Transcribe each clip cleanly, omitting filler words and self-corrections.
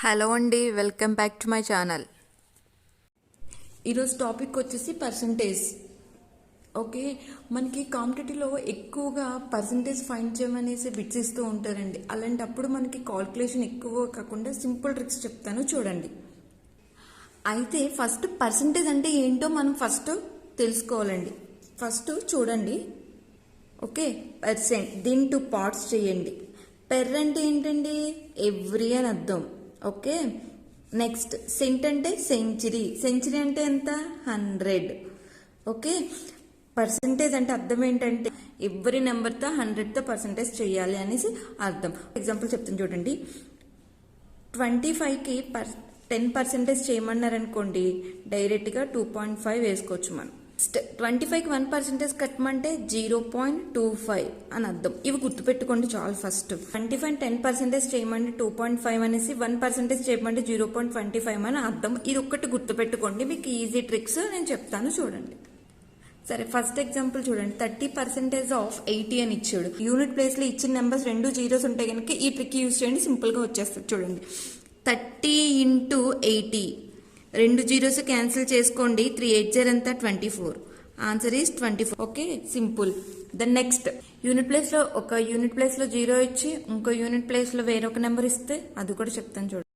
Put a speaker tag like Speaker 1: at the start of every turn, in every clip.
Speaker 1: Hello అండి, welcome back to my channel. ఈరోజు topic వచ్చేసి పర్సంటేజ్. ఓకే, మనకి కాంపిటేటివ్లో ఎక్కువగా పర్సంటేజ్ ఫైండ్ చేయమనేసి బిట్స్ ఇస్తూ ఉంటారండి. అలాంటప్పుడు మనకి కాల్కులేషన్ ఎక్కువ కాకుండా సింపుల్ ట్రిక్స్ చెప్తాను చూడండి. అయితే ఫస్ట్ పర్సంటేజ్ అంటే ఏంటో మనం ఫస్ట్ తెలుసుకోవాలండి. ఫస్ట్ చూడండి. ఓకే, పర్సెంట్ దీన్ని 2 పార్ట్స్ చేయండి. పెర్ అంటే ఏంటండి? ఎవ్రీ అని అర్థం. ఓకే, నెక్స్ట్ సెంట్ అంటే సెంచరీ. సెంచరీ అంటే ఎంత? 100. ఓకే, పర్సంటేజ్ అంటే అర్థం ఏంటంటే ఎవ్రీ నెంబర్తో 100తో పర్సంటేజ్ చేయాలి అనేసి అర్థం. ఎగ్జాంపుల్ చెప్తాను చూడండి. 25కి 10% చేయమన్నారనుకోండి, డైరెక్ట్గా 2.5 వేసుకోవచ్చు మనం. 25కి 1% కట్టమంటే 0.25 అని అర్థం. ఇవి గుర్తుపెట్టుకోండి చాలు. ఫస్ట్ 25 10% చేయమంటే 2.5 అనేసి, 1% చేయమంటే 0.25 అని అర్థం. ఇది ఒక్కటి గుర్తుపెట్టుకోండి, మీకు ఈజీ ట్రిక్స్ నేను చెప్తాను చూడండి. సరే, ఫస్ట్ ఎగ్జాంపుల్ చూడండి. 30% ఆఫ్ 80 అని ఇచ్చాడు. యూనిట్ ప్లేస్లో ఇచ్చిన నెంబర్స్ 2 జీరోస్ ఉంటాయి కనుక ఈ ట్రిక్ యూజ్ చేయండి, సింపుల్గా వచ్చేస్తుంది చూడండి. 30 × 80, 2 జీరోస్ క్యాన్సిల్ చేసుకోండి. 3 8 0 ఎంత? 24. Answer is 24. Okay, simple. Then next, unit ప్లేస్లో ఒక యూనిట్ ప్లేస్లో 0 ఇచ్చి ఇంకో యూనిట్ ప్లేస్లో వేరొక నెంబర్ ఇస్తే అది కూడా చెప్తాను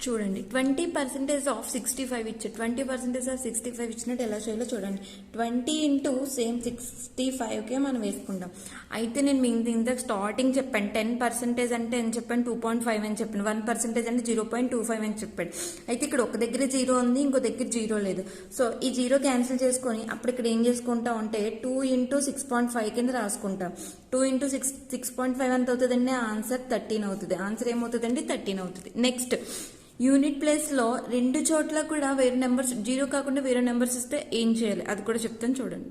Speaker 1: చూడండి. 20% ఆఫ్ 65 ఇచ్చాడు. 20% ఆఫ్ 65 ఇచ్చినట్టు ఎలా చేయాలో చూడండి. 20 × సేమ్ 65కే మనం వేసుకుంటాం. అయితే నేను మీకు ఇంతకు స్టార్టింగ్ చెప్పాను 10% అంటే అని చెప్పాను, 2.5 అని చెప్పాను. 1% అంటే 0.25 అని చెప్పాడు. అయితే ఇక్కడ ఒక దగ్గర 0 ఉంది, ఇంకో దగ్గర 0 లేదు. సో ఈ 0 క్యాన్సిల్ చేసుకొని అప్పుడు ఇక్కడ ఏం చేసుకుంటాం అంటే 2 × 6.5 కింద రాసుకుంటాం. 2 × 6.5 ఎంత అవుతుందండి? ఆన్సర్ 13 అవుతుంది. ఆన్సర్ ఏమవుతుందండి? 13 అవుతుంది. నెక్స్ట్, యూనిట్ ప్లేస్లో 2 చోట్ల కూడా వేరే నెంబర్స్ 0 కాకుండా వేరే నెంబర్స్ ఇస్తే ఏం చేయాలి అది కూడా చెప్తాను చూడండి.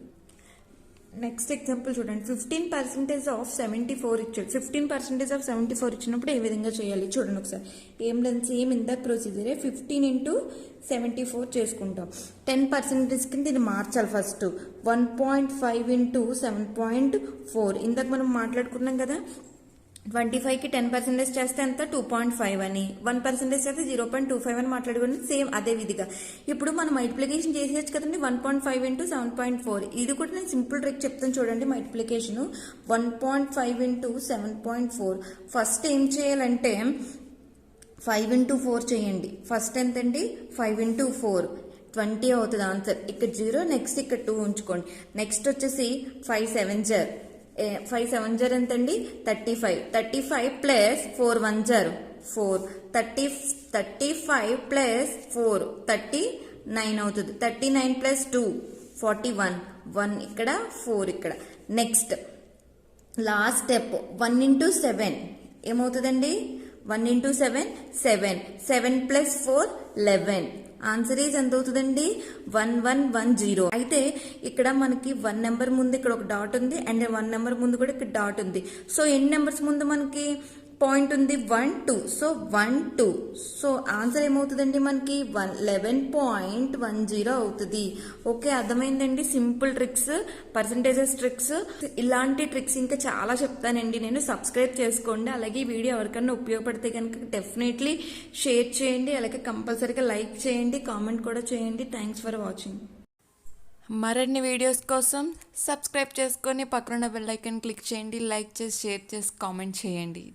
Speaker 1: నెక్స్ట్ ఎగ్జాంపుల్ చూడండి. 15% ఆఫ్ 74 ఇచ్చాడు. 15% ఆఫ్ 74 ఇచ్చినప్పుడు ఏ విధంగా చేయాలి చూడండి ఒకసారి. ఏం లేదు, సేమ్ ఇందాక ప్రొసీజరే. 15 × 74 చేసుకుంటాం. 10% కింద దీన్ని మార్చాలి. ఫస్ట్ 1.5 × 7.4 ఇందాక మనం మాట్లాడుకున్నాం కదా. 25కి 10% చేస్తే ఎంత? 2.5 అని. 1% చేస్తే 0.25 అని మాట్లాడుకుని సేమ్ అదే విధిగా ఇప్పుడు మనం మల్టిప్లికేషన్ చేసేయచ్చు కదండి. 1.5 × 7.4 ఇది కూడా నేను సింపుల్ ట్రిక్ చెప్తాను చూడండి. మల్టిప్లికేషన్ 1.5 × 7.4 ఫస్ట్ ఏం చేయాలంటే 5 × 4 చేయండి. ఫస్ట్ ఎంతండి? 5 × 4 20 అవుతుంది ఆన్సర్. ఇక్కడ 0, నెక్స్ట్ ఇక్కడ 2 ఉంచుకోండి. నెక్స్ట్ వచ్చేసి 5 7 0 5 7 0 ఎంతండి? 35. 35 ప్లస్ 4 1 0 4. 35 ప్లస్ 4 39 అవుతుంది. 39 ప్లస్ 2 41. 1 ఇక్కడ 4 ఇక్కడ. నెక్స్ట్ లాస్ట్ స్టెప్ 1 × 7 ఏమవుతుందండి? 1 × 7 7. 7 ప్లస్ 4 11. ఆన్సర్ ఈజ్ ఎంత అవుతుందండి? 1110. అయితే ఇక్కడ మనకి 1 నెంబర్ ముందు ఇక్కడ ఒక డాట్ ఉంది, అండ్ 1 నెంబర్ ముందు కూడా ఇక్కడ డాట్ ఉంది. సో ఎన్ని నెంబర్స్ ముందు మనకి పాయింట్ ఉంది? 1 2. సో 1 2. సో ఆన్సర్ ఏమవుతుందండి మనకి? 11.10 అవుతుంది. ఓకే, అర్థమైందండి. Simple tricks, percentages tricks. ఇలాంటి ట్రిక్స్ ఇంకా చాలా చెప్తానండి నేను. సబ్స్క్రైబ్ చేసుకోండి. అలాగే ఈ వీడియో ఎవరికైనా ఉపయోగపడితే కనుక డెఫినెట్లీ షేర్ చేయండి. అలాగే కంపల్సరీగా లైక్ చేయండి, కామెంట్ కూడా చేయండి. Thanks for watching. మరిన్ని వీడియోస్ కోసం సబ్స్క్రైబ్ చేసుకొని పక్కన బెల్ ఐకాన్ క్లిక్ చేయండి. లైక్ చేసి, షేర్ చేసి, కామెంట్ చేయండి.